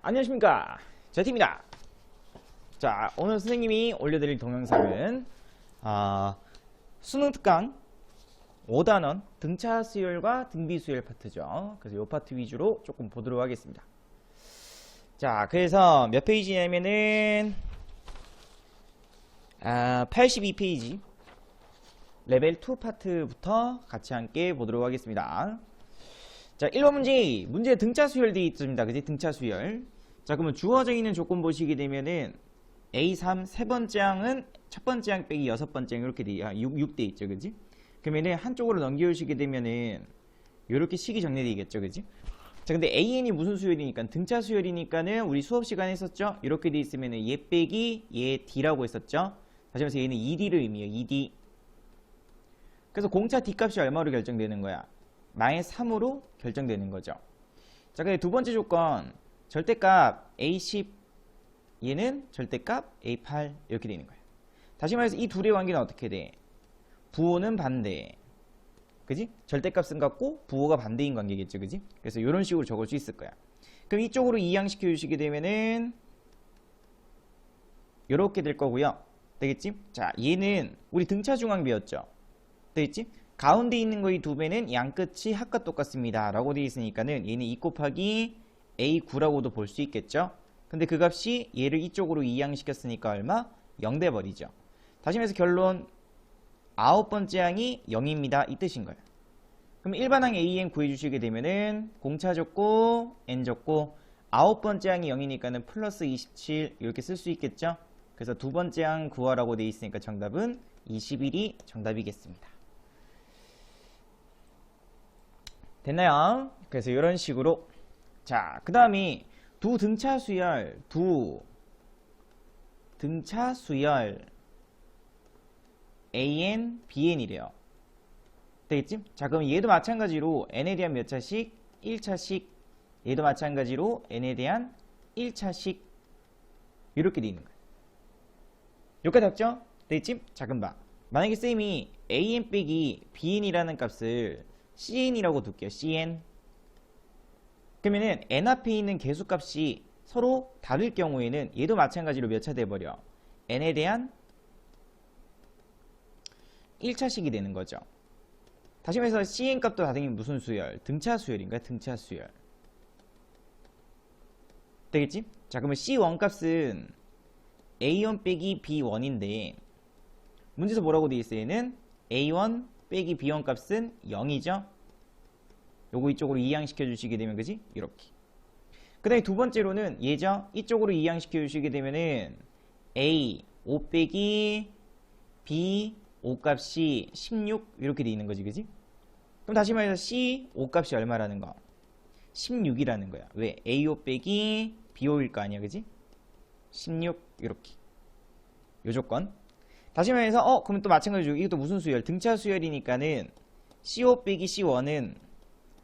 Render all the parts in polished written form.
안녕하십니까, 제티입니다. 자, 오늘 선생님이 올려드릴 동영상은 수능 특강 5단원 등차 수열과 등비 수열 파트죠. 그래서 이 파트 위주로 조금 보도록 하겠습니다. 자, 그래서 몇 페이지냐면은 82페이지 레벨 2 파트부터 같이 함께 보도록 하겠습니다. 자, 1번 문제 등차 수열 되어 있습니다. 그지? 등차 수열. 자, 그러면 주어져 있는 조건 보시게 되면은 A3 세 번째 항은 첫 번째 항 빼기 여섯 번째 항 이렇게 돼 6 돼 있죠. 그지? 그러면은 한쪽으로 넘겨주시게 되면은 이렇게 식이 정리되겠죠. 그지? 자, 근데 AN이 무슨 수열이니까 등차 수열이니까는 우리 수업 시간에 했었죠. 이렇게 돼 있으면은 얘 빼기 얘 D라고 했었죠. 다시 말해서 얘는 ED를 의미해요. ED. 그래서 공차 D 값이 얼마로 결정되는 거야? -3으로 결정되는 거죠. 자, 근데 두 번째 조건 절대값 A10 얘는 절대값 A8 이렇게 되는 거예요. 다시 말해서 이 둘의 관계는 어떻게 돼? 부호는 반대. 그지? 절대값은 같고 부호가 반대인 관계겠죠. 그지? 그래서 이런 식으로 적을 수 있을 거야. 그럼 이쪽으로 이항시켜 주시게 되면은 이렇게 될 거고요. 되겠지? 자, 얘는 우리 등차 중앙 배웠죠? 되겠지? 가운데 있는 거의 두 배는 양 끝이 합과 똑같습니다 라고 되어 있으니까는 얘는 2 곱하기 A9라고도 볼 수 있겠죠. 근데 그 값이 얘를 이쪽으로 이항시켰으니까 얼마? 0 돼버리죠. 다시 말해서 결론 아홉 번째 항이 0입니다 이 뜻인 거예요. 그럼 일반항 AN 구해주시게 되면은 공차 줬고 N 줬고 아홉 번째 항이 0이니까는 플러스 27 이렇게 쓸 수 있겠죠. 그래서 두 번째 항 구하라고 되어 있으니까 정답은 21이 정답이겠습니다. 됐나요? 그래서 이런 식으로. 자, 그 다음에 두 등차 수열 AN, BN이래요. 되겠지? 자, 그럼 얘도 마찬가지로 N에 대한 몇 차씩? 1차씩. 얘도 마찬가지로 N에 대한 1차씩. 이렇게 돼 있는 거예요. 여기까지 됐죠? 되겠지? 자, 그럼 봐. 만약에 쌤이 AN 빼기 BN이라는 값을 CN이라고 둘게요. CN. 그러면은 N 앞에 있는 개수값이 서로 다를 경우에는 얘도 마찬가지로 몇 차 돼버려? N에 대한 1차식이 되는 거죠. 다시 말해서 CN 값도 다등이 무슨 수열? 등차 수열인가요? 등차 수열. 되겠지? 자, 그러면 C1 값은 A1 빼기 B1인데 문제에서 뭐라고 되어 있어요? 얘는 A1 빼기 B1 값은 0이죠. 요거 이쪽으로 이항시켜 주시게 되면 그지? 이렇게. 그 다음에 두 번째로는 얘죠. 이쪽으로 이항시켜 주시게 되면은 A 5 빼기 B 5 값이 16 이렇게 돼 있는 거지. 그지? 그럼 다시 말해서 C 5 값이 얼마라는 거? 16이라는 거야. 왜? A 5 빼기 B 5일 거 아니야. 그지? 16 이렇게. 요 조건. 다시 말해서 그러면 또 마찬가지로 이것도 무슨 수열? 등차 수열이니까는 C5 빼기 C1은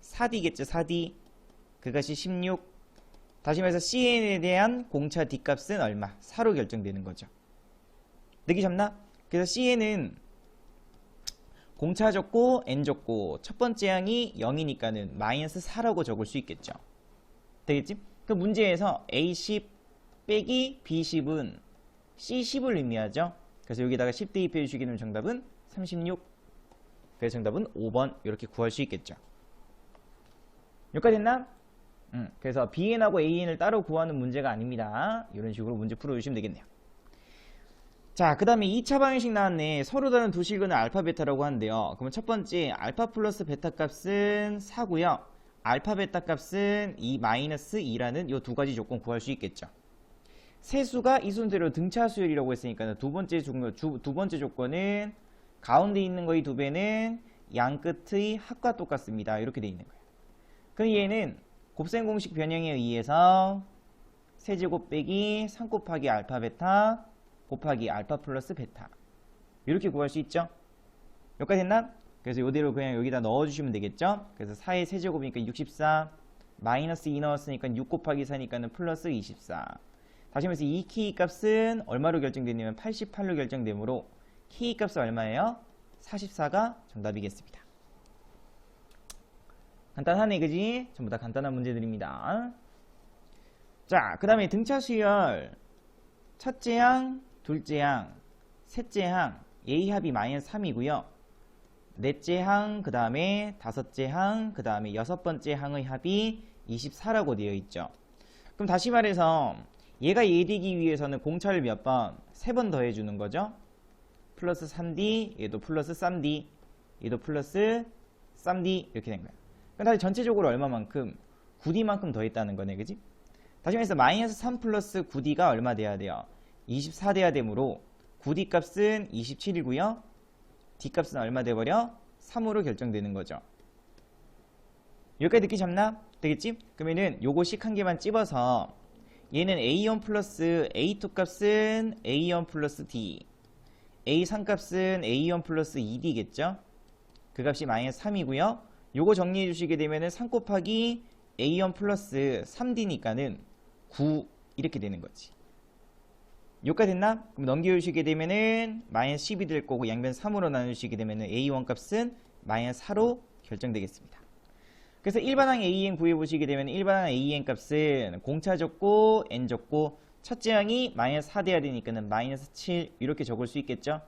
4D겠죠. 4D. 그것이 16. 다시 말해서 CN에 대한 공차 D값은 얼마? 4로 결정되는 거죠. 느끼셨나? 그래서 CN은 공차 줬고 N 줬고 첫 번째 항이 0이니까는 마이너스 4라고 적을 수 있겠죠. 되겠지? 그 문제에서 A10 빼기 B10은 C10을 의미하죠. 그래서 여기다가 10 대입해 주시게 되면 정답은 36. 그래서 정답은 5번 이렇게 구할 수 있겠죠. 여기까지 됐나? 그래서 BN하고 AN을 따로 구하는 문제가 아닙니다. 이런 식으로 문제 풀어주시면 되겠네요. 자, 그 다음에 2차 방정식 나왔네. 서로 다른 두 실근을 알파 베타라고 하는데요. 그러면 첫 번째 알파 플러스 베타 값은 4고요. 알파 베타 값은 2 마이너스 2라는 이 두 가지 조건 구할 수 있겠죠. 세수가 이 순서대로 등차 수열이라고 했으니까 두 번째 조건은 가운데 있는 거의 두 배는 양 끝의 합과 똑같습니다. 이렇게 돼 있는 거예요. 그럼 얘는 곱셈 공식 변형에 의해서 세제곱 빼기 3 곱하기 알파 베타 곱하기 알파 플러스 베타 이렇게 구할 수 있죠. 여기까지 됐나? 그래서 이대로 그냥 여기다 넣어주시면 되겠죠. 그래서 4의 세제곱이니까 64 마이너스 2 넣었으니까 6 곱하기 4니까는 플러스 24. 다시 말해서 이 키 값은 얼마로 결정되냐면 88로 결정되므로 키 값은 얼마예요? 44가 정답이겠습니다. 간단하네, 그지? 전부 다 간단한 문제들입니다. 자, 그 다음에 등차 수열 첫째 항, 둘째 항, 셋째 항 A 합이 마이너스 3이고요. 넷째 항, 그 다음에 다섯째 항, 그 다음에 여섯 번째 항의 합이 24라고 되어 있죠. 그럼 다시 말해서 얘가 얘 되기 위해서는 공차를 몇 번? 3번 더해주는 거죠. 플러스 3D, 얘도 플러스 3D, 얘도 플러스 3D 이렇게 된 거야. 그럼 다시 전체적으로 얼마만큼? 9D만큼 더했다는 거네, 그지? 다시 말해서 마이너스 3 플러스 9D가 얼마 돼야 돼요? 24 돼야 되므로 9D 값은 27이고요. D 값은 얼마 돼버려? 3으로 결정되는 거죠. 여기까지 느끼 잡나? 되겠지? 그러면은 요거씩 한 개만 찝어서 얘는 A1 플러스 A2 값은 A1 플러스 D, A3 값은 A1 플러스 2D겠죠? 그 값이 마이너스 3이고요. 요거 정리해 주시게 되면은 3 곱하기 A1 플러스 3D니까는 9 이렇게 되는 거지. 여기까지 됐나? 그럼 넘겨주시게 되면은 마이너스 10이 될 거고 양변 3으로 나누시게 되면은 A1 값은 마이너스 4로 결정되겠습니다. 그래서 일반항 AN 구해보시게 되면 일반항 AN 값은 공차 적고 N 적고 첫째 항이 마이너스 4 돼야 되니까는 마이너스 7 이렇게 적을 수 있겠죠?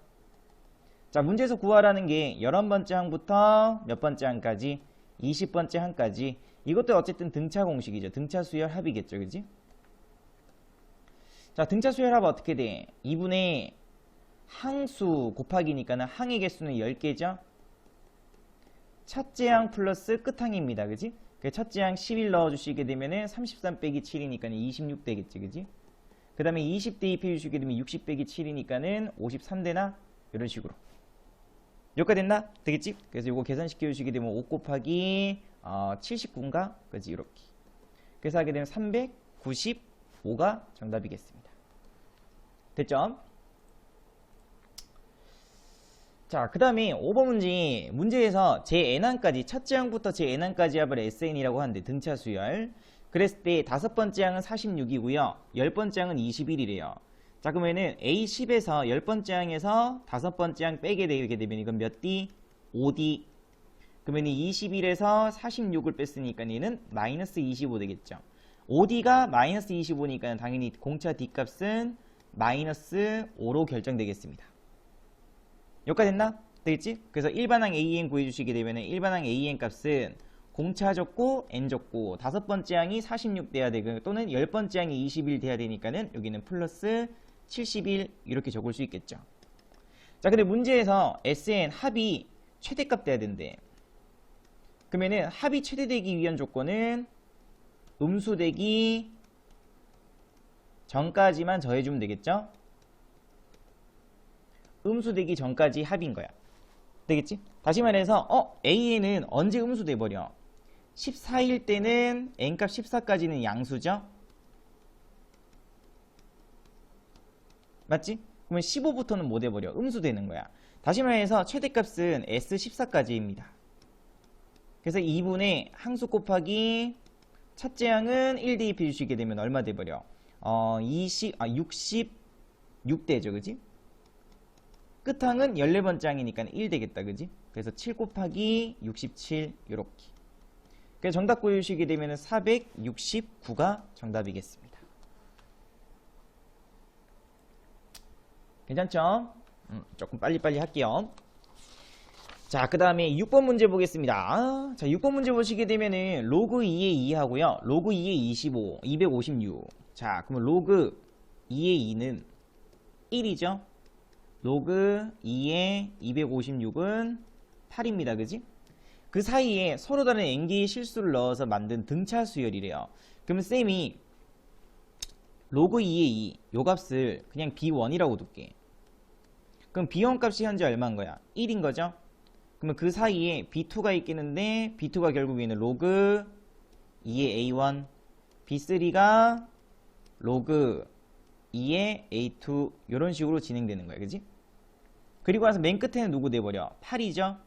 자, 문제에서 구하라는 게 11번째 항부터 몇 번째 항까지? 20번째 항까지. 이것도 어쨌든 등차 공식이죠. 등차 수열 합이겠죠. 그지? 자, 등차 수열 합 어떻게 돼? 2분의 항수 곱하기니까는 항의 개수는 10개죠? 첫째 항 플러스 끝항입니다. 그지? 첫째 항 11 넣어주시게 되면은 33 빼기 7이니까는 26 되겠지. 그지? 그 다음에 20 대입해 주시게 되면 60 빼기 7이니까는 53 되나? 이런 식으로. 여기까지 됐나? 되겠지? 그래서 이거 계산시켜 주시게 되면 5 곱하기 79인가? 그지? 이렇게. 그래서 하게 되면 395가 정답이겠습니다. 됐죠? 자, 그 다음에 5번 문제에서 제 n항까지 첫째 항부터 제 n항까지 합을 SN이라고 하는데 등차 수열. 그랬을 때 다섯 번째 항은 46이고요. 열 번째 항은 21이래요. 자, 그러면은 A10에서 열 번째 항에서 다섯 번째 항 빼게 되게 되면 이건 몇 D? 5D. 그러면 21에서 46을 뺐으니까 얘는 마이너스 25 되겠죠. 5D가 마이너스 25니까 당연히 공차 D 값은 마이너스 5로 결정되겠습니다. 여기까지 됐나? 되겠지? 그래서 일반항 AN 구해주시게 되면 일반항 AN 값은 공차 적고 N 적고 다섯 번째 항이 46 돼야 되고 또는 열 번째 항이 21 돼야 되니까는 여기는 플러스 71 이렇게 적을 수 있겠죠. 자, 근데 문제에서 SN 합이 최대값 돼야 된대. 그러면은 합이 최대되기 위한 조건은 음수되기 전까지만 더해주면 되겠죠? 음수되기 전까지 합인 거야. 되겠지? 다시 말해서 AN은 언제 음수돼 버려? 14일 때는 N값 14까지는 양수죠? 맞지? 그러면 15부터는 뭐 돼버려? 음수되는 거야. 다시 말해서 최대값은 S14까지입니다. 그래서 2분의 항수 곱하기 첫째 항은 1 대입해 주시게 되면 얼마 돼버려? 66 되죠. 그지? 끝항은 14번째 항이니까 1 되겠다. 그지? 그래서 7 곱하기 67 요렇게. 그래서 정답 구해주시게 되면 469가 정답이겠습니다. 괜찮죠? 조금 빨리빨리 할게요. 자, 그 다음에 6번 문제 보겠습니다. 자, 6번 문제 보시게 되면은 로그 2의 2 하고요. 로그 2의 25, 256. 자, 그러면 로그 2의 2는 1이죠? 로그 2의 256은 8입니다. 그지? 그 사이에 서로 다른 n개의 실수를 넣어서 만든 등차 수열이래요. 그러면 쌤이 로그 2의 2, 요 값을 그냥 B1이라고 둘게. 그럼 B1 값이 현재 얼마인 거야? 1인 거죠? 그러면 그 사이에 B2가 있겠는데 B2가 결국에는 로그 2의 A1, B3가 로그 2의 A2 이런 식으로 진행되는 거야. 그지? 그리고 나서 맨 끝에는 누구 돼버려? 8이죠?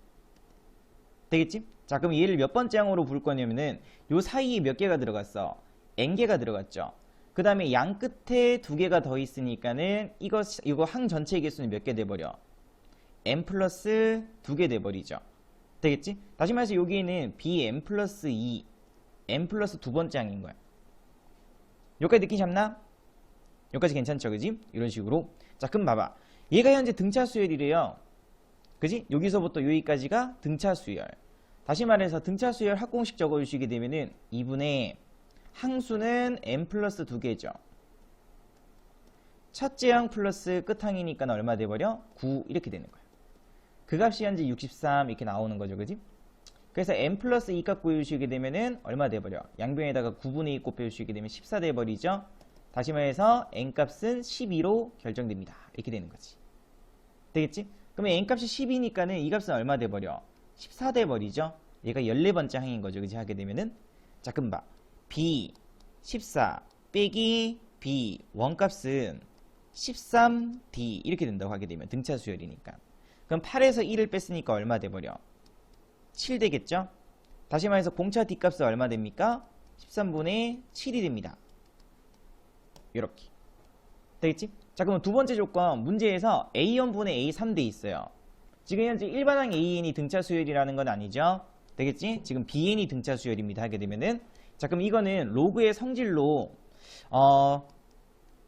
되겠지? 자, 그럼 얘를 몇 번째 항으로 부를 거냐면은 요 사이에 몇 개가 들어갔어? n개가 들어갔죠? 그 다음에 양 끝에 2개가 더 있으니까는 이거 항 전체 개수는 몇 개 돼버려? n 플러스 2개 돼버리죠. 되겠지? 다시 말해서 여기에는 bn 플러스 2, n 플러스 두 번째 항인 거야. 여기까지 느낌 잡나? 여기까지 괜찮죠, 그지? 이런 식으로. 자, 그럼 봐봐. 얘가 현재 등차 수열이래요. 그지? 여기서부터 여기까지가 등차 수열. 다시 말해서 등차 수열 합공식 적어주시게 되면은 2분의 항수는 n 플러스 2개죠. 첫째 항 플러스 끝항이니까 얼마 돼버려? 9 이렇게 되는 거야. 그 값이 현재 63 이렇게 나오는 거죠, 그지? 그래서 n 플러스 2 값 구해주시게 되면은 얼마 돼버려? 양변에다가 9분의 2 곱해주시게 되면 14 돼버리죠. 다시 말해서 n 값은 12로 결정됩니다. 이렇게 되는 거지. 되겠지? 그러면 n 값이 10이니까는 이 값은 얼마 돼버려? 14 돼버리죠. 얘가 14번째 항인 거죠, 그지? 하게 되면은 자, 그럼 봐. b 14 빼기 b 원값은 13d 이렇게 된다고 하게 되면 등차 수열이니까. 그럼 8에서 1을 뺐으니까 얼마 돼버려? 7 되겠죠? 다시 말해서 공차 D값은 얼마 됩니까? 13분의 7이 됩니다. 이렇게 되겠지? 자, 그럼 두 번째 조건 문제에서 A1분의 A3 돼 있어요. 지금 현재 일반항 AN이 등차 수열이라는 건 아니죠? 되겠지? 지금 BN이 등차 수열입니다. 하게 되면은 자, 그럼 이거는 로그의 성질로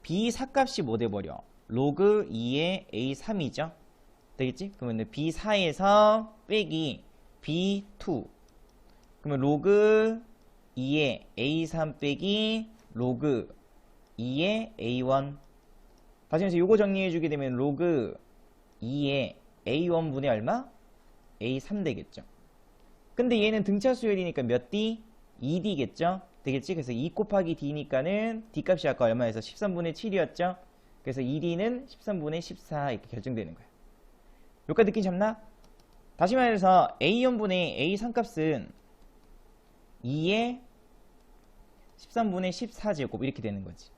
B4값이 뭐 돼버려? 로그 2의 A3이죠? 되겠지? 그러면 B4에서 빼기 B2 그러면 로그 2의 A3 빼기 로그 2의 A1 다시 해서 요거 정리해주게 되면 로그 2의 A1분의 얼마? A3 되겠죠. 근데 얘는 등차 수열이니까 몇 D? 2D겠죠? 되겠지? 그래서 2 곱하기 D니까는 D값이 아까 얼마에서 13분의 7이었죠? 그래서 2D는 13분의 14 이렇게 결정되는 거야. 여기까지 느낌 잡나? 다시 말해서 A4분의 A3 값은 2의 13분의 14제곱 이렇게 되는 거지.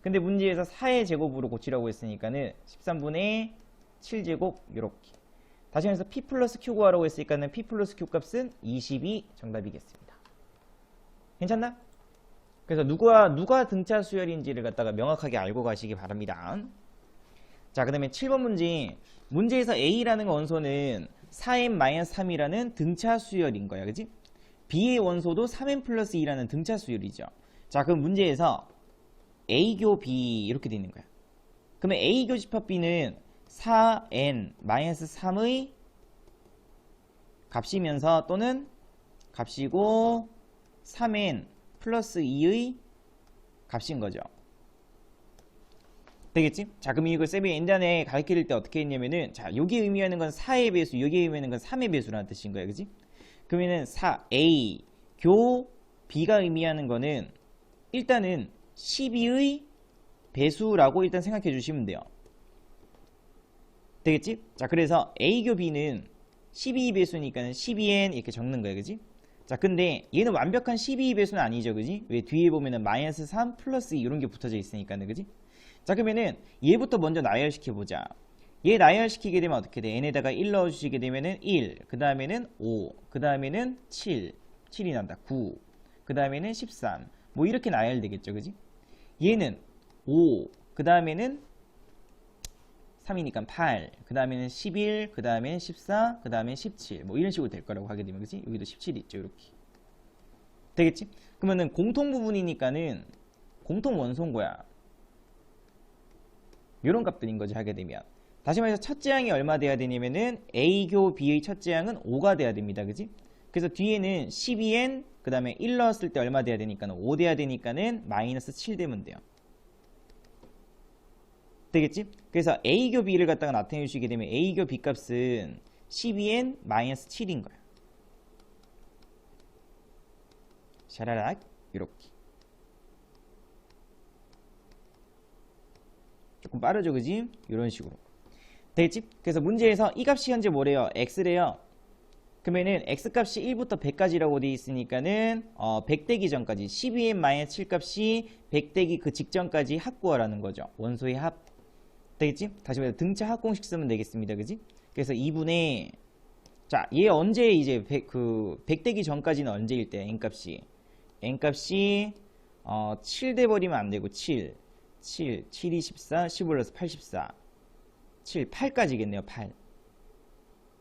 근데 문제에서 4의 제곱으로 고치라고 했으니까는 13분의 7제곱 이렇게. 다시 말해서 P 플러스 Q 구하라고 했으니까는 P 플러스 Q 값은 20이 정답이겠습니다. 괜찮나? 그래서 누가 등차 수열인지를 갖다가 명확하게 알고 가시기 바랍니다. 자, 그 다음에 7번 문제. 문제에서 A라는 원소는 4n-3이라는 등차 수열인 거야. 그지? B의 원소도 3n 플러스 2라는 등차 수열이죠. 자, 그럼 문제에서 A교 B 이렇게 되어 있는 거야. 그러면 A교 집합 B는 4n-3의 값이면서 또는 값이고 3n 플러스 2의 값인 거죠. 되겠지? 자, 그럼 이걸 쌤이 엔단에 가르칠 때 어떻게 했냐면은 자, 여기 의미하는 건 4의 배수, 여기 의미하는 건 3의 배수라는 뜻인 거야. 그지? 그러면은 4 A 교 B가 의미하는 거는 일단은 12의 배수라고 일단 생각해 주시면 돼요. 되겠지? 자, 그래서 A교 B는 12배수니까는 12n 이렇게 적는 거야. 그지? 자, 근데 얘는 완벽한 12배수는 아니죠. 그지? 왜 뒤에 보면은 마이너스 3 플러스 2 이런 게 붙어져 있으니까는. 그지? 자, 그러면은 얘부터 먼저 나열시켜 보자. 얘 나열시키게 되면 어떻게 돼? n에다가 1 넣어주시게 되면은 1, 그 다음에는 5, 그 다음에는 7, 7이 난다. 9, 그 다음에는 13. 뭐 이렇게 나열되겠죠. 그지? 얘는 5, 그 다음에는 3이니까 8, 그 다음에는 11, 그 다음에는 14, 그 다음에는 17. 뭐 이런 식으로 될 거라고 하게 되면, 그지? 여기도 17이 있죠. 이렇게. 되겠지? 그러면은 공통 부분이니까는 공통 원소인 거야. 요런 값들인 거지, 하게 되면. 다시 말해서 첫째 항이 얼마 돼야 되냐면은 A교 B의 첫째 항은 5가 돼야 됩니다. 그지? 그래서 뒤에는 12n, 그 다음에 1 넣었을 때 얼마 돼야 되니까는 5 돼야 되니까는 마이너스 7 되면 돼요. 되겠지? 그래서 A교 B를 갖다가 나타내 주시게 되면 A교 B 값은 12n 마이너스 7인 거야. 샤라락 이렇게. 조금 빠르죠, 그지? 이런 식으로. 되겠지? 그래서 문제에서 이 값이 현재 뭐래요? x래요. 그러면은 x값이 1부터 100까지라고 되어 있으니까는 100 되기 전까지 12n-7 값이 100 되기 그 직전까지 합 구하라는 거죠. 원소의 합. 되겠지? 다시 말해서 등차 합 공식 쓰면 되겠습니다. 그지? 그래서 2분의 자, 얘 언제 이제 100 되기 전까지는 언제일 때 n값이 7 돼버리면 안 되고 7 7이 14 10 올라서 84 7 8까지겠네요. 8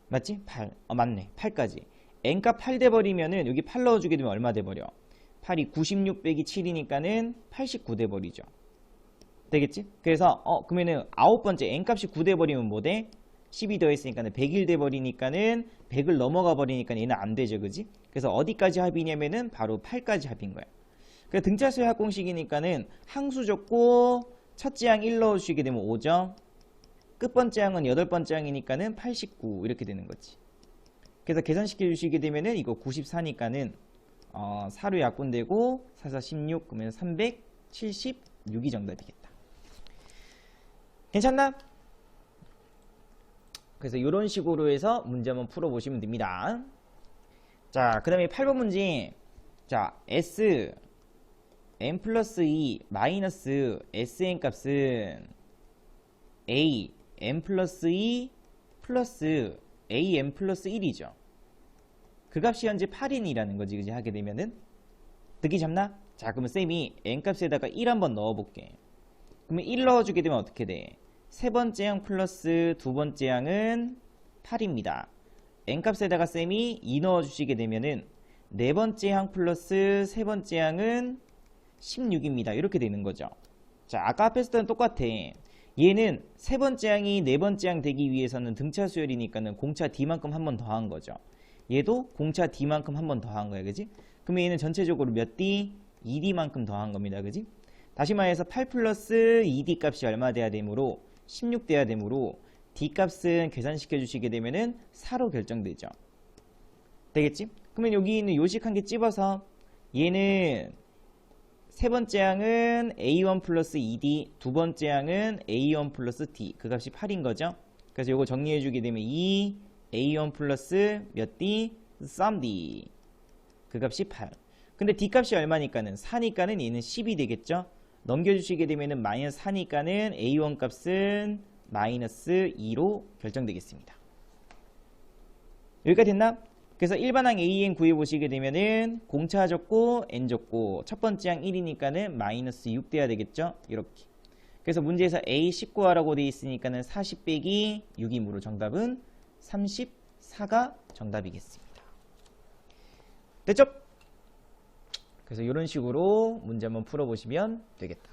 맞지? 8 맞네. 8까지 n값 8 돼버리면은 여기 8 넣어주게 되면 얼마 돼버려? 8이 96 빼기 7이니까는 89 돼버리죠. 되겠지? 그래서 그러면은 아홉 번째 n값이 9 돼버리면 뭐 돼? 10이 더했으니까는 101 돼버리니까는 100을 넘어가 버리니까 얘는 안 되죠, 그지? 그래서 어디까지 합이냐면은 바로 8까지 합인 거야. 그래서 등차수의 합공식이니까는 항수 적고 첫째 항 1 넣어주시게 되면 5죠. 끝번째 항은 8번째 항이니까는 89 이렇게 되는 거지. 그래서 계산시켜 주시게 되면은 이거 94니까는 4로 약분되고 4, 4, 16 그러면 376이 정답이겠다. 괜찮나? 그래서 이런 식으로 해서 문제 한번 풀어보시면 됩니다. 자, 그 다음에 8번 문제. 자, S n 플러스 2 마이너스 sn 값은 a n 플러스 2 플러스 a n 플러스 1이죠. 그 값이 현재 8인이라는 거지, 그지? 하게 되면은 듣기 잡나? 자, 그러면 쌤이 n 값에다가 1 한번 넣어볼게. 그러면 1 넣어주게 되면 어떻게 돼? 세 번째 항 플러스 두 번째 항은 8입니다. n 값에다가 쌤이 2 넣어주시게 되면은 네 번째 항 플러스 세 번째 항은 16입니다. 이렇게 되는 거죠. 자, 아까 앞에 했던 똑같아. 얘는 세 번째 항이 네 번째 항 되기 위해서는 등차 수열이니까는 공차 D만큼 한 번 더한 거죠. 얘도 공차 D만큼 한 번 더한 거야, 그지? 그러면 얘는 전체적으로 몇 D? 2D만큼 더한 겁니다, 그지? 다시 말해서 8 플러스 2D 값이 얼마 돼야 되므로 16 돼야 되므로 D 값은 계산시켜 주시게 되면은 4로 결정되죠. 되겠지? 그러면 여기 있는 요식 한 개 찝어서 얘는 세 번째 항은 A1 플러스 2D, 두 번째 항은 A1 플러스 D, 그 값이 8인 거죠. 그래서 이거 정리해 주게 되면 2 A1 플러스 몇 D? 3D, 그 값이 8. 근데 D 값이 얼마니까는 4니까는 얘는 10이 되겠죠. 넘겨주시게 되면은 마이너스 4니까는 A1 값은 마이너스 2로 결정되겠습니다. 여기까지 됐나? 그래서 일반항 AN 구해보시게 되면은 공차 적고 N 적고 첫 번째 항 1이니까는 마이너스 6 돼야 되겠죠? 이렇게. 그래서 문제에서 A 19하라고 되어 있으니까는 40 빼기 6이므로 정답은 34가 정답이겠습니다. 됐죠? 그래서 이런 식으로 문제 한번 풀어보시면 되겠다.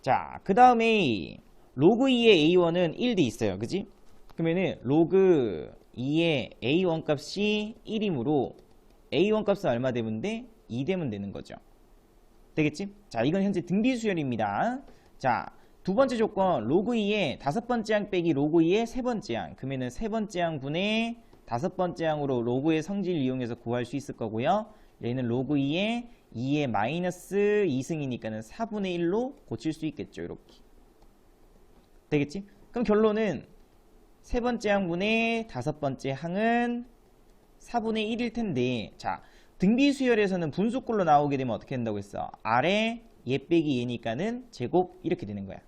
자, 그 다음에 로그 2의 A1은 1돼 있어요. 그지? 그러면은 로그 2의 A1 값이 1이므로 A1 값은 얼마 되면 돼? 2 되면 되는 거죠. 되겠지? 자, 이건 현재 등비수열입니다. 자, 두 번째 조건 로그 2의 다섯 번째 항 빼기 로그 2의 세 번째 항. 그러면은 세 번째 항 분의 다섯 번째 항으로 로그의 성질을 이용해서 구할 수 있을 거고요. 얘는 로그 2의 2의 마이너스 2승이니까는 4분의 1로 고칠 수 있겠죠. 이렇게. 되겠지? 그럼 결론은 세 번째 항분의 다섯 번째 항은 4분의 1일 텐데, 자, 등비수열에서는 분수꼴로 나오게 되면 어떻게 된다고 했어? 아래 얘 빼기 얘니까는 제곱 이렇게 되는 거야.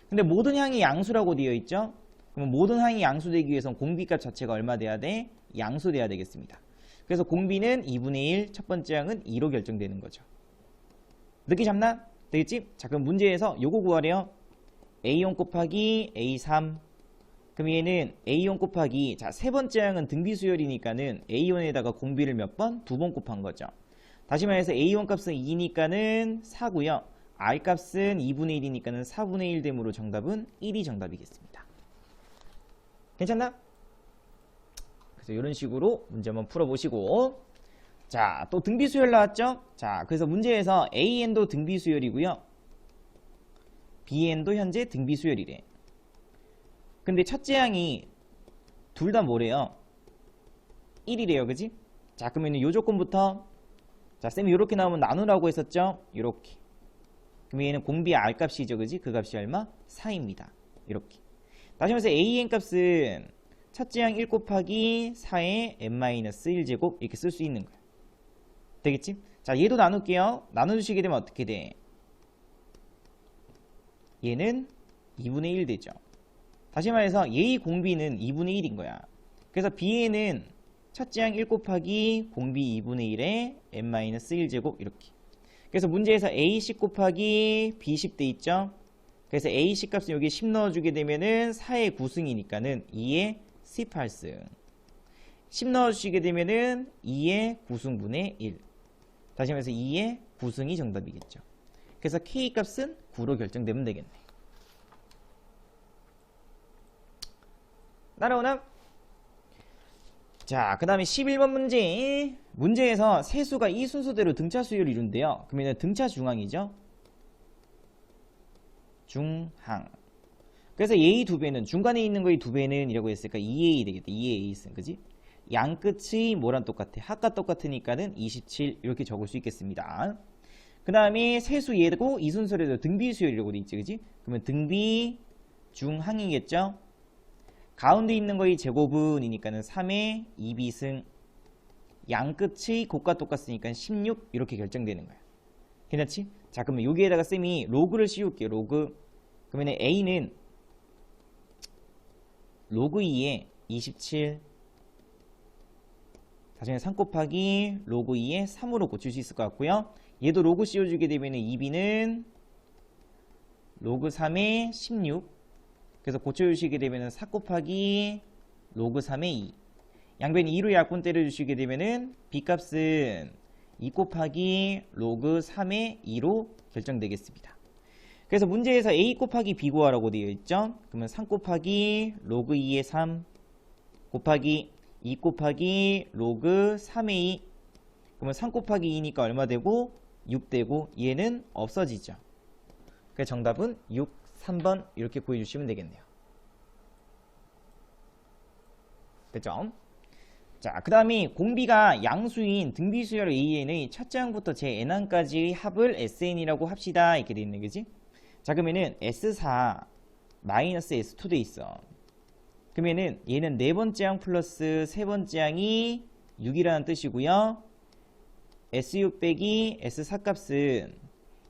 근데 모든 항이 양수라고 되어 있죠? 그러면 모든 항이 양수되기 위해서는 공비값 자체가 얼마 돼야 돼? 양수돼야 되겠습니다. 그래서 공비는 2분의 1, 첫 번째 항은 2로 결정되는 거죠. 느낌 잡나? 되겠지? 자, 그럼 문제에서 요거 구하래요. A1 곱하기 A3. 그럼 얘는 A1 곱하기, 자, 세 번째 항은 등비수열이니까는 A1에다가 공비를 몇 번? 2번 곱한 거죠. 다시 말해서 A1 값은 2니까는 4고요. R 값은 2분의 1이니까는 4분의 1 되므로 정답은 1이 정답이겠습니다. 괜찮나? 그래서 이런 식으로 문제 한번 풀어보시고, 자, 또 등비수열 나왔죠? 자, 그래서 문제에서 AN도 등비수열이고요. BN도 현재 등비수열이래. 근데 첫째 항이 둘 다 뭐래요? 1이래요, 그지? 자, 그러면 이 조건부터, 자, 쌤이 이렇게 나오면 나누라고 했었죠? 이렇게. 그럼 얘는 공비의 R 값이죠, 그지? 그 값이 얼마? 4입니다. 이렇게. 다시 말해서 AN 값은 첫째 항 1 곱하기 4의 n-1제곱 이렇게 쓸 수 있는 거야. 되겠지? 자, 얘도 나눌게요. 나눠주시게 되면 어떻게 돼? 얘는 2분의 1 되죠. 다시 말해서 얘의 공비는 2분의 1인 거야. 그래서 B에는 첫째 항 1 곱하기 공비 2분의 1에 n-1제곱 이렇게. 그래서 문제에서 A10 곱하기 B10 돼 있죠. 그래서 A10 값은 여기 10 넣어주게 되면은 4의 9승이니까는 2의 18승. 10 넣어주시게 되면은 2의 9승분의 1. 다시 말해서 2의 9승이 정답이겠죠. 그래서 K 값은 9로 결정되면 되겠네. 따라오나? 자, 그 다음에 11번 문제. 문제에서 세수가 이 순서대로 등차 수열을 이룬대요. 그러면 등차 중항이죠. 중항. 그래서 A 2배는 중간에 있는 거의 2배는 이라고 했으니까 2A 되겠다. 2A 있음. 그지? 양 끝이 뭐랑 똑같아? 합과 똑같으니까는 27 이렇게 적을 수 있겠습니다. 그 다음에 세수 얘고 이 순서대로 등비 수열이라고 돼 있지. 그지? 그러면 등비 중항이겠죠? 가운데 있는 거의 제곱은이니까는 3의 2비승 양 끝의 곱과 똑같으니까 16 이렇게 결정되는 거야. 괜찮지? 자, 그러면 여기에다가 쌤이 로그를 씌울게요. 로그. 그러면 A는 로그 2에 27 다시 3 곱하기 로그 2에 3으로 고칠 수 있을 것 같고요. 얘도 로그 씌워주게 되면 2B는 로그 3에 16 그래서 고쳐주시게 되면 4 곱하기 로그 3의 2 양변 2로 약분 때려주시게 되면은 B값은 2 곱하기 로그 3의 2로 결정되겠습니다. 그래서 문제에서 A 곱하기 B 구하라고 되어 있죠. 그러면 3 곱하기 로그 2의 3 곱하기 2 곱하기 로그 3의 2 그러면 3 곱하기 2니까 얼마 되고 6 되고 얘는 없어지죠. 그래서 정답은 6, 3번 이렇게 구해주시면 되겠네요. 됐죠? 자, 그 다음에 공비가 양수인 등비수열 AN의 첫째 항부터 제 n항까지의 합을 SN이라고 합시다. 이렇게 돼 있는 거지. 자, 그러면은 S4 마이너스 S2 돼 있어. 그러면은 얘는 네 번째 항 플러스 세 번째 항이 6이라는 뜻이고요. S6 빼기 S4 값은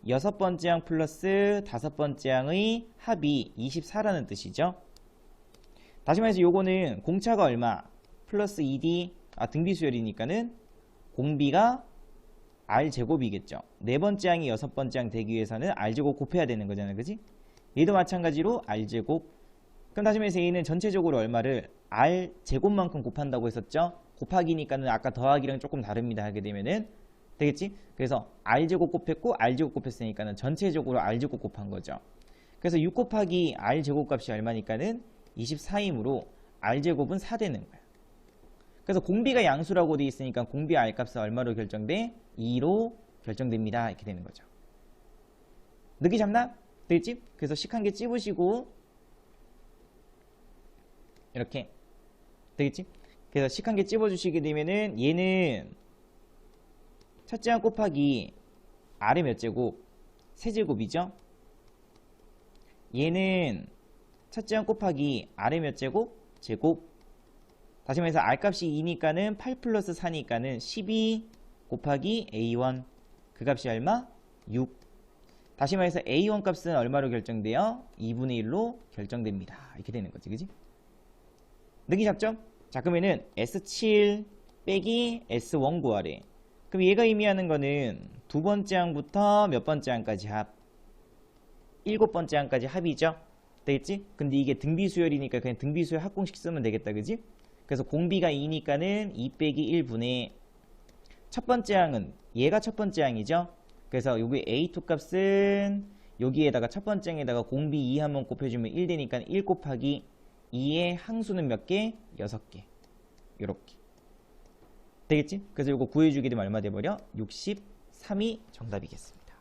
여섯 번째 항 플러스 다섯 번째 항의 합이 24라는 뜻이죠. 다시 말해서 요거는 공차가 얼마? 플러스 2D 등비수열이니까는 공비가 R제곱이겠죠. 네 번째 항이 여섯 번째 항 되기 위해서는 R제곱 곱해야 되는 거잖아요. 그지? 얘도 마찬가지로 R제곱. 그럼 다시 말해서 얘는 전체적으로 얼마를 R제곱만큼 곱한다고 했었죠. 곱하기니까는 아까 더하기랑 조금 다릅니다. 하게 되면은 되겠지? 그래서 R제곱 곱했고 R제곱 곱했으니까는 전체적으로 R제곱 곱한 거죠. 그래서 6 곱하기 R제곱 값이 얼마니까는 24이므로 R제곱은 4 되는 거야. 그래서 공비가 양수라고 되어 있으니까 공비 R값은 얼마로 결정돼? 2로 결정됩니다. 이렇게 되는 거죠. 느끼 잡나? 되겠지? 그래서 식 한 개 찝으시고 이렇게 되겠지? 그래서 식 한 개 찝어주시게 되면은 얘는 첫째 항 곱하기 R의 몇 제곱? 세제곱이죠? 얘는 첫째 항 곱하기 R의 몇 제곱? 제곱. 다시 말해서 R값이 2니까는 8 플러스 4니까는 12 곱하기 A1 그 값이 얼마? 6. 다시 말해서 A1 값은 얼마로 결정돼요? 2분의 1로 결정됩니다. 이렇게 되는 거지. 그지? 느낌 잡죠? 자, 그러면은 S7 빼기 S1 구하래. 그럼 얘가 의미하는 거는 두 번째 항부터 몇 번째 항까지 합? 일곱 번째 항까지 합이죠? 되겠지? 근데 이게 등비수열이니까 그냥 등비수열 합공식 쓰면 되겠다. 그지? 그래서 공비가 2니까는 2 빼기 1분의 첫 번째 항은 얘가 첫 번째 항이죠? 그래서 여기 A2 값은 여기에다가 첫 번째 항에다가 공비 2 한번 곱해주면 1 되니까 1 곱하기 2의 항수는 몇 개? 6개. 요렇게. 되겠지? 그래서 이거 구해주게 되면 얼마 돼버려? 63이 정답이겠습니다.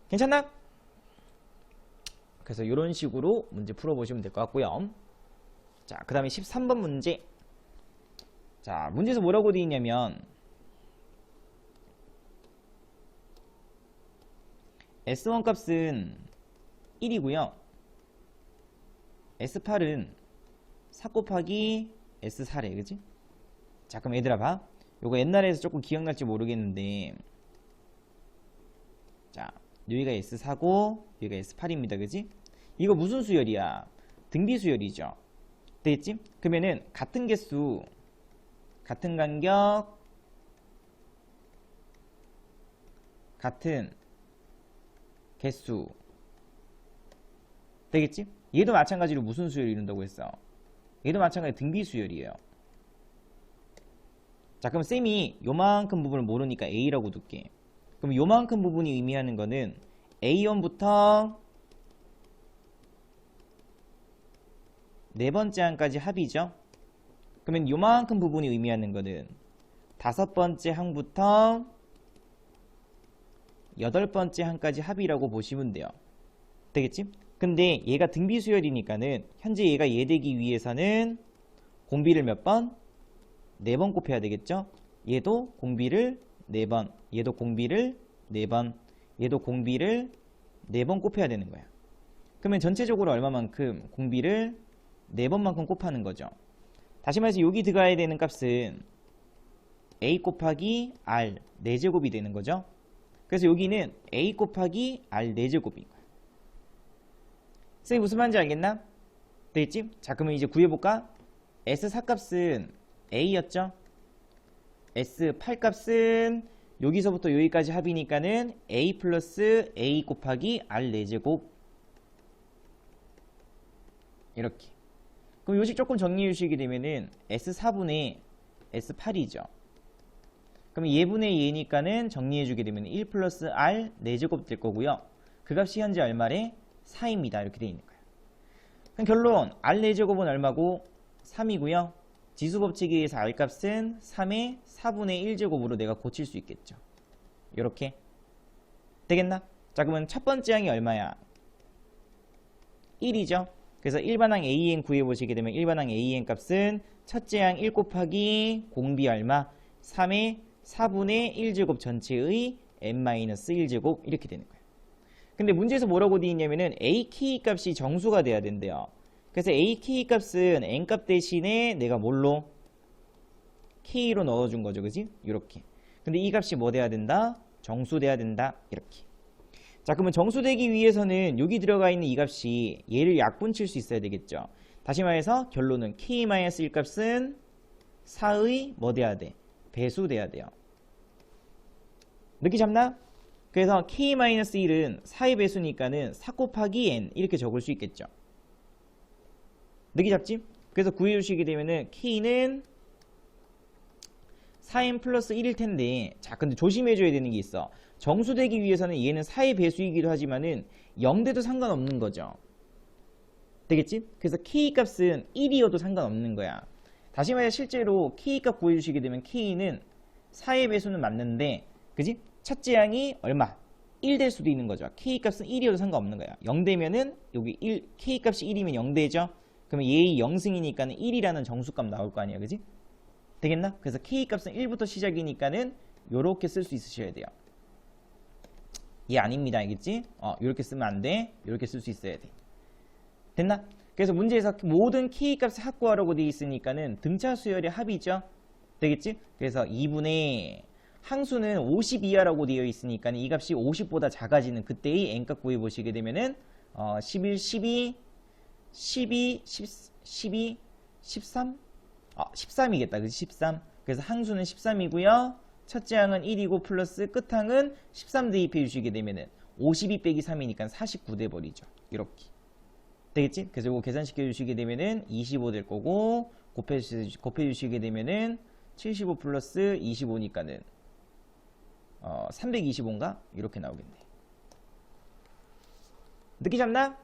괜찮나? 그래서 이런 식으로 문제 풀어보시면 될 것 같고요. 자, 그 다음에 13번 문제. 자, 문제에서 뭐라고 되어 있냐면 S1 값은 1이고요. S8은 4 곱하기 S4래. 그치? 자, 그럼 얘들아 봐. 요거 옛날에서 조금 기억날지 모르겠는데 자, 여기가 S4고 여기가 S8입니다. 그치? 이거 무슨 수열이야? 등비 수열이죠. 되겠지? 그러면은 같은 개수 같은 간격 같은 개수 되겠지? 얘도 마찬가지로 무슨 수열을 이룬다고 했어? 얘도 마찬가지로 등비 수열이에요. 자, 그럼 쌤이 요만큼 부분을 모르니까 A라고 둘게. 그럼 요만큼 부분이 의미하는 거는 A1부터 네 번째 항까지 합이죠. 그러면 요만큼 부분이 의미하는 거는 다섯 번째 항부터 여덟 번째 항까지 합이라고 보시면 돼요. 되겠지? 근데 얘가 등비수열이니까는 현재 얘가 얘 되기 위해서는 공비를 몇 번? 4번 곱해야 되겠죠? 얘도 공비를 4번, 얘도 공비를 4번, 얘도 공비를 4번 곱해야 되는 거야. 그러면 전체적으로 얼마만큼? 공비를 4번만큼 곱하는 거죠. 다시 말해서 여기 들어가야 되는 값은 a 곱하기 r 4제곱이 되는 거죠. 그래서 여기는 a 곱하기 r 4제곱인 거야. 선생님 무슨 말인지 알겠나? 되겠지? 자, 그러면 이제 구해볼까? S4 값은 a였죠? S8 값은 여기서부터 여기까지 합이니까는 a 플러스 a 곱하기 r 4제곱 이렇게. 그럼 요식 조금 정리해 주시게 되면은 S4분의 S8이죠. 그럼 얘분의 얘니까는 정리해 주게 되면 1 플러스 r 4제곱 될 거고요. 그 값이 현재 얼마래? 4입니다. 이렇게 되어 있는 거예요. 그럼 결론 r 4제곱은 얼마고? 3이고요. 지수법칙에 의해서 r 값은 3의 4분의 1제곱으로 내가 고칠 수 있겠죠. 이렇게 되겠나? 자, 그러면 첫 번째 항이 얼마야? 1이죠. 그래서 일반항 AN 구해보시게 되면 일반항 AN 값은 첫째 항 1 곱하기 공비 얼마? 3의 4분의 1제곱 전체의 n-1제곱 이렇게 되는 거예요. 근데 문제에서 뭐라고 되어 있냐면은 AK 값이 정수가 돼야 된대요. 그래서 AK 값은 n 값 대신에 내가 뭘로? K로 넣어준 거죠. 그지? 이렇게. 근데 이 값이 뭐 돼야 된다? 정수 돼야 된다. 이렇게. 자, 그러면 정수되기 위해서는 여기 들어가 있는 이 값이 얘를 약분칠 수 있어야 되겠죠. 다시 말해서 결론은 K-1 값은 4의 뭐 돼야 돼? 배수 돼야 돼요. 느끼 잡나? 그래서 K-1은 4의 배수니까는 4 곱하기 n 이렇게 적을 수 있겠죠. 느끼 잡지? 그래서 구해주시게 되면은 K는 4n 플러스 1일 텐데, 자, 근데 조심해줘야 되는 게 있어. 정수되기 위해서는 얘는 4의 배수이기도 하지만은 0대도 상관없는 거죠. 되겠지? 그래서 K 값은 1이어도 상관없는 거야. 다시 말해 실제로 K 값 구해주시게 되면 K는 4의 배수는 맞는데, 그지? 첫째 항이 얼마? 1 될 수도 있는 거죠. K 값은 1이어도 상관없는 거야. 0되면은 여기 1, K 값이 1이면 0되죠? 그러면 얘의 0승이니까는 1이라는 정수값 나올 거 아니야. 그지? 되겠나? 그래서 K 값은 1부터 시작이니까는 요렇게 쓸 수 있으셔야 돼요. 얘 아닙니다. 알겠지? 요렇게 쓰면 안 돼. 요렇게 쓸 수 있어야 돼. 됐나? 그래서 문제에서 모든 K 값을 확보하라고 되어 있으니까는 등차 수열의 합이죠. 되겠지? 그래서 2분의 항수는 50 이하라고 되어 있으니까 이 값이 50보다 작아지는 그때의 n값 구해 보시게 되면은 11, 12, 12, 12, 13? 13이겠다. 그치? 13. 그래서 항수는 13이고요. 첫째 항은 1이고 플러스 끝항은 13 대입해 주시게 되면은 52 빼기 3이니까 49 돼 버리죠. 이렇게. 되겠지? 그래서 이거 계산시켜 주시게 되면은 25 될 거고 곱해 주시게 되면은 75 플러스 25니까는 325인가? 이렇게 나오겠네. 느끼 잡나?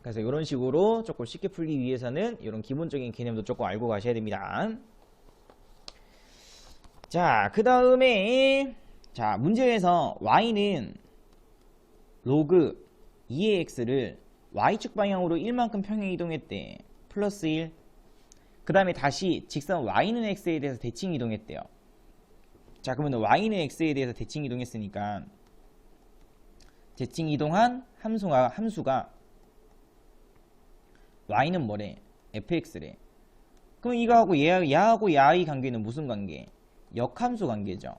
그래서 이런 식으로 조금 쉽게 풀기 위해서는 이런 기본적인 개념도 조금 알고 가셔야 됩니다. 자, 그 다음에 자, 문제에서 y는 로그 2의 x를 y축 방향으로 1만큼 평행 이동했대. 플러스 1. 그 다음에 다시 직선 y는 x에 대해서 대칭 이동했대요. 자, 그러면 y는 x에 대해서 대칭 이동했으니까 대칭 이동한 함수가 y는 뭐래? fx래. 그럼 이거하고 얘하고 야의 관계는 무슨 관계? 역함수 관계죠.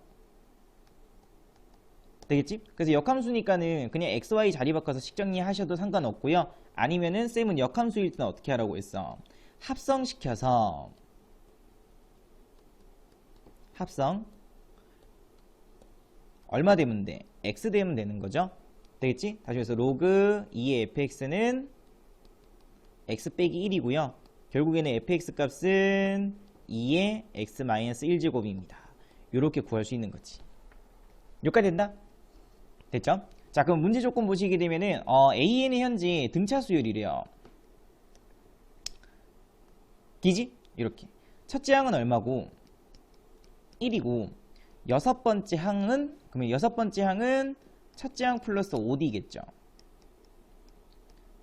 되겠지? 그래서 역함수니까는 그냥 xy 자리 바꿔서 식정리 하셔도 상관없고요. 아니면은 쌤은 역함수일 때는 어떻게 하라고 했어? 합성시켜서 합성 얼마 되면 돼? x 되면 되는 거죠. 되겠지? 다시 해서 로그 2의 fx는 x 빼기 1이고요. 결국에는 fx 값은 2의 x-1제곱입니다. 요렇게 구할 수 있는 거지. 여기까지 된다? 됐죠? 자, 그럼 문제 조건 보시게 되면은 AN이 현재 등차 수열이래요. 기지? 이렇게. 첫째 항은 얼마고? 1이고 여섯 번째 항은 그러면 여섯 번째 항은 첫째 항 플러스 5D겠죠.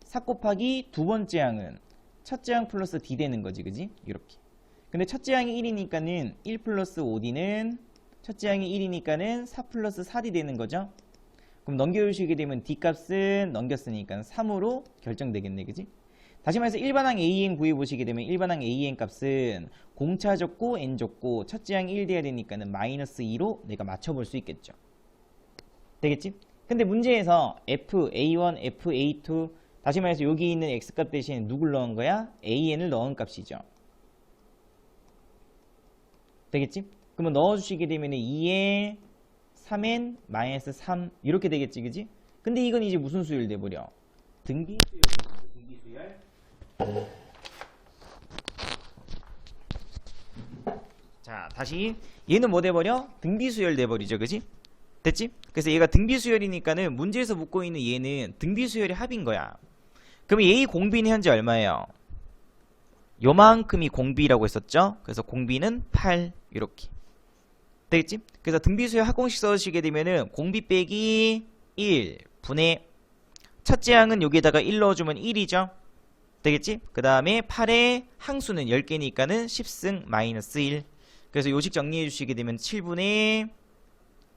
4 곱하기 두 번째 항은 첫째 항 플러스 D 되는 거지, 그지? 이렇게. 근데 첫째 항이 1이니까는 1 플러스 5D는 첫째 항이 1이니까는 4 플러스 4D 되는 거죠. 그럼 넘겨주시게 되면 D 값은 넘겼으니까 3으로 결정되겠네, 그지? 다시 말해서 일반항 AN 구해보시게 되면 일반항 AN 값은 공차 줬고 N 줬고 첫째 항이 1 돼야 되니까는 마이너스 2로 내가 맞춰볼 수 있겠죠. 되겠지? 근데 문제에서 F, A1, F, A2 다시 말해서 여기 있는 X값 대신에 누굴 넣은 거야? AN을 넣은 값이죠. 되겠지? 그러면 넣어주시게 되면 2에 3n 마이너스 3 이렇게 되겠지, 그지? 근데 이건 이제 무슨 수열 돼버려? 등비수열. 등비수열. 자, 다시 얘는 뭐 돼버려? 등비수열 돼버리죠, 그지? 됐지? 그래서 얘가 등비수열이니까는 문제에서 묻고 있는 얘는 등비수열의 합인 거야. 그럼 얘의 공비는 현재 얼마예요? 요만큼이 공비라고 했었죠? 그래서 공비는 8 이렇게 되겠지? 그래서 등비수열 합공식 써주시게 되면은 공비 빼기 1 분의 첫째 항은 여기에다가 1 넣어주면 1이죠? 되겠지? 그 다음에 8의 항수는 10개니까는 10승 마이너스 1. 그래서 요식 정리해 주시게 되면 7분의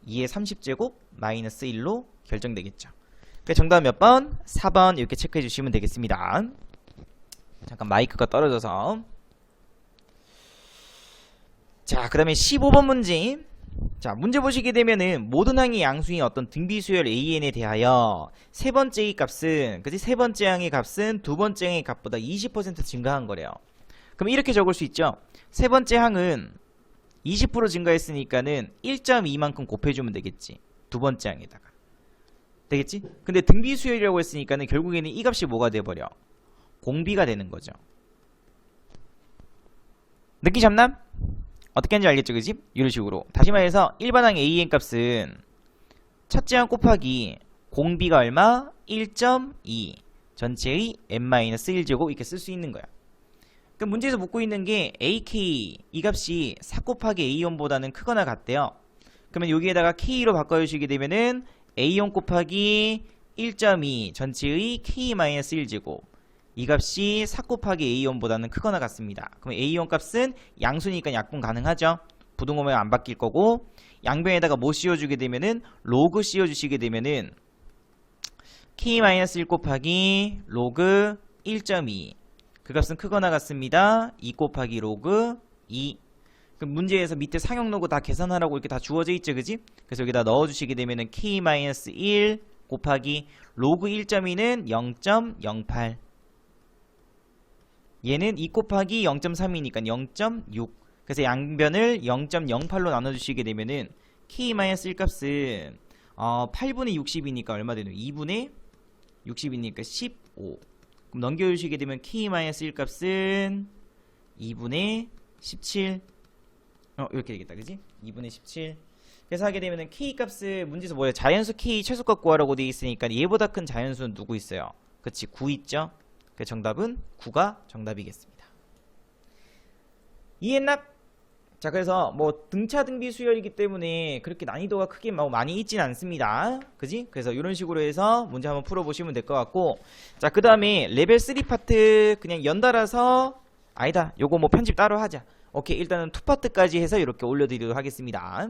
2의 30제곱 마이너스 1로 결정되겠죠. 그 정답은 몇 번? 4번 이렇게 체크해 주시면 되겠습니다. 잠깐 마이크가 떨어져서. 자, 그 다음에 15번 문제. 자, 문제 보시게 되면은 모든 항의 양수인 어떤 등비수열 AN에 대하여 세 번째의 값은, 그치? 세 번째 항의 값은 두 번째 항의 값보다 20% 증가한 거래요. 그럼 이렇게 적을 수 있죠. 세 번째 항은 20% 증가했으니까는 1.2만큼 곱해주면 되겠지. 두 번째 항에다가. 되겠지? 근데 등비수열이라고 했으니까는 결국에는 이 값이 뭐가 돼버려? 공비가 되는 거죠. 느끼 잡나? 어떻게 하는지 알겠죠, 그지? 이런 식으로. 다시 말해서 일반항 AN 값은 첫째 항 곱하기 공비가 얼마? 1.2 전체의 n-1제곱 이렇게 쓸 수 있는 거야. 그럼 문제에서 묻고 있는 게 AK 이 값이 4 곱하기 A1보다는 크거나 같대요. 그러면 여기에다가 K로 바꿔주시게 되면은 A1 곱하기 1.2 전체의 K-1제곱 이 값이 4 곱하기 A1보다는 크거나 같습니다. 그럼 A1 값은 양수니까 약분 가능하죠. 부등호면 안 바뀔 거고 양변에다가 뭐 씌워주게 되면은 로그 씌워주시게 되면은 K-1 곱하기 로그 1.2 그 값은 크거나 같습니다. 2 곱하기 로그 2. 그럼 문제에서 밑에 상용 로그 다 계산하라고 이렇게 다 주어져 있죠, 그지? 그래서 여기다 넣어주시게 되면은 K-1 곱하기 로그 1.2는 0.08. 얘는 2 곱하기 0.3이니까 0.6. 그래서 양변을 0.08로 나눠주시게 되면은 K-1 값은 8분의 60이니까 얼마 되노? 2분의 60이니까 15. 그럼 넘겨주시게 되면 K-1 값은 2분의 17. 이렇게 되겠다, 그지? 2분의 17. 그래서 하게 되면은 K 값을 문제에서 뭐예요? 자연수 K 최소값 구하라고 되어 있으니까 얘보다 큰 자연수는 누구 있어요? 그치, 9 있죠? 그 정답은 9가 정답이겠습니다. 이해했나? 자, 그래서 뭐 등차 등비 수열이기 때문에 그렇게 난이도가 크게 많이 있진 않습니다. 그지? 그래서 이런 식으로 해서 문제 한번 풀어보시면 될 것 같고, 자, 그 다음에 레벨 3 파트 그냥 연달아서 아니다, 요거 뭐 편집 따로 하자. 오케이, 일단은 2파트까지 해서 이렇게 올려드리도록 하겠습니다.